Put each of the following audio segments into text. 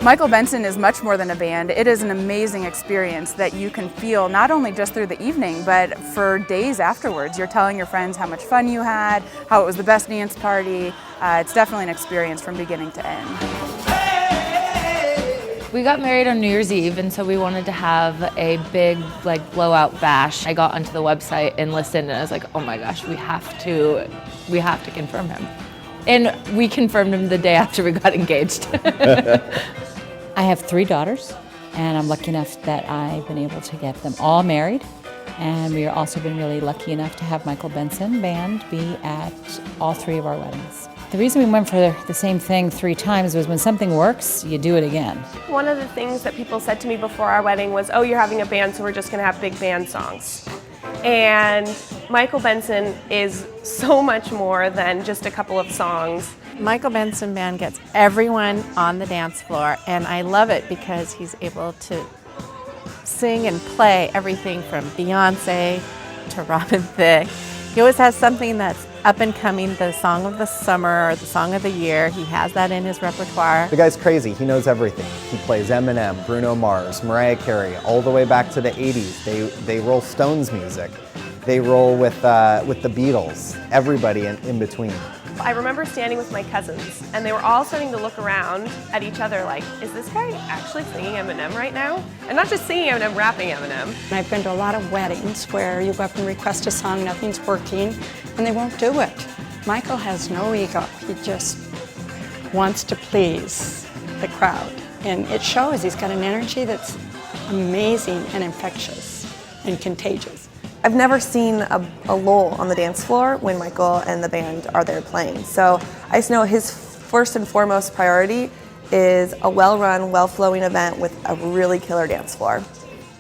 Michael Benson is much more than a band. It is an amazing experience that you can feel not only just through the evening, but for days afterwards. You're telling your friends how much fun you had, how it was the best dance party. It's definitely an experience from beginning to end. We got married on New Year's Eve, and so we wanted to have a big, blowout bash. I got onto the website and listened, and I was like, oh my gosh, we have to confirm him. And we confirmed him the day after we got engaged. I have 3 daughters, and I'm lucky enough that I've been able to get them all married. And we have also been really lucky enough to have Michael Benson Band be at all 3 of our weddings. The reason we went for the same thing 3 times was when something works, you do it again. One of the things that people said to me before our wedding was, oh, you're having a band, so we're just gonna have big band songs. And Michael Benson is so much more than just a couple of songs. Michael Benson Band gets everyone on the dance floor, and I love it because he's able to sing and play everything from Beyonce to Robin Thicke. He always has something that's up and coming, the song of the summer or the song of the year. He has that in his repertoire. The guy's crazy. He knows everything. He plays Eminem, Bruno Mars, Mariah Carey, all the way back to the 80s. They roll Stones music. They roll with the Beatles, everybody in between. I remember standing with my cousins, and they were all starting to look around at each other like, is this guy actually singing Eminem right now? And not just singing Eminem, rapping Eminem. I've been to a lot of weddings where you go up and request a song, nothing's working, and they won't do it. Michael has no ego. He just wants to please the crowd. And it shows. He's got an energy that's amazing and infectious and contagious. I've never seen a lull on the dance floor when Michael and the band are there playing. So I just know his first and foremost priority is a well-run, well-flowing event with a really killer dance floor.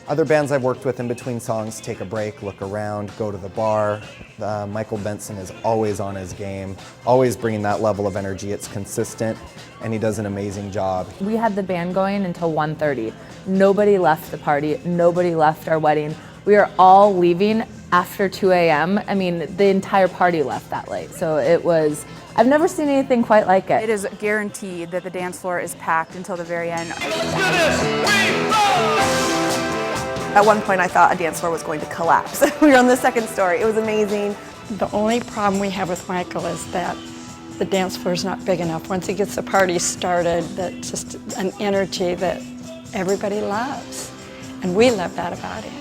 Other bands I've worked with in between songs take a break, look around, go to the bar. Michael Benson is always on his game, always bringing that level of energy. It's consistent, and he does an amazing job. We had the band going until 1:30. Nobody left the party. Nobody left our wedding. We are all leaving after 2 a.m. I mean, the entire party left that late. So it was, I've never seen anything quite like it. It is guaranteed that the dance floor is packed until the very end. At one point I thought a dance floor was going to collapse. We were on the second story. It was amazing. The only problem we have with Michael is that the dance floor is not big enough. Once he gets the party started, that's just an energy that everybody loves. And we love that about him.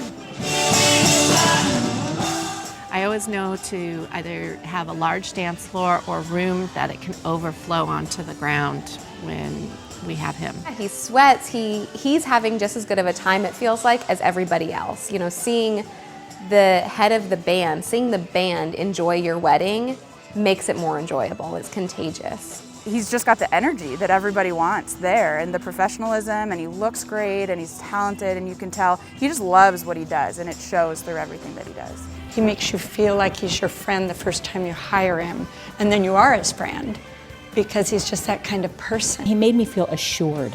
I always know to either have a large dance floor or room that it can overflow onto the ground when we have him. He sweats, he's having just as good of a time, it feels like, as everybody else. You know, seeing the head of the band, seeing the band enjoy your wedding makes it more enjoyable. It's contagious. He's just got the energy that everybody wants there, and the professionalism, and he looks great, and he's talented, and you can tell he just loves what he does, and it shows through everything that he does. He makes you feel like he's your friend the first time you hire him, and then you are his friend, because he's just that kind of person. He made me feel assured.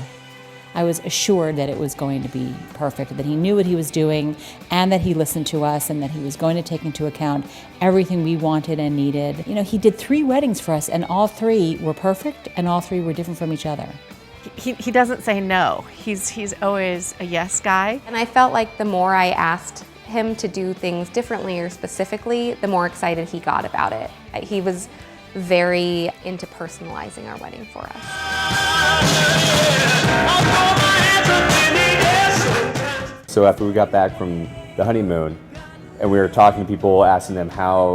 I was assured that it was going to be perfect, that he knew what he was doing, and that he listened to us, and that he was going to take into account everything we wanted and needed. You know, he did 3 weddings for us, and all 3 were perfect, and all 3 were different from each other. He doesn't say no. He's always a yes guy. And I felt like the more I asked him to do things differently or specifically, the more excited he got about it. He was very into personalizing our wedding for us. So after we got back from the honeymoon and we were talking to people, asking them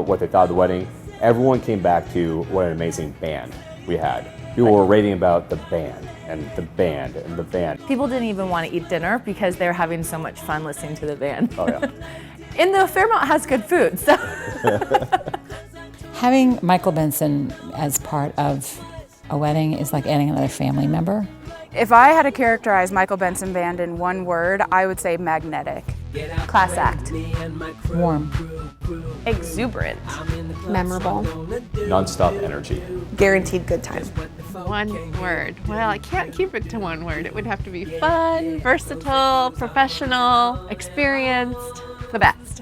what they thought of the wedding, everyone came back to what an amazing band we had. People were raving about the band and the band and the band. People didn't even want to eat dinner because they were having so much fun listening to the band. Oh yeah. And the Fairmont has good food, so. Having Michael Benson as part of a wedding is like adding another family member. If I had to characterize Michael Benson Band in one word, I would say magnetic. Class act. Warm. Exuberant. Memorable. Non-stop energy. Guaranteed good time. One word. Well, I can't keep it to one word. It would have to be fun, versatile, professional, experienced, the best.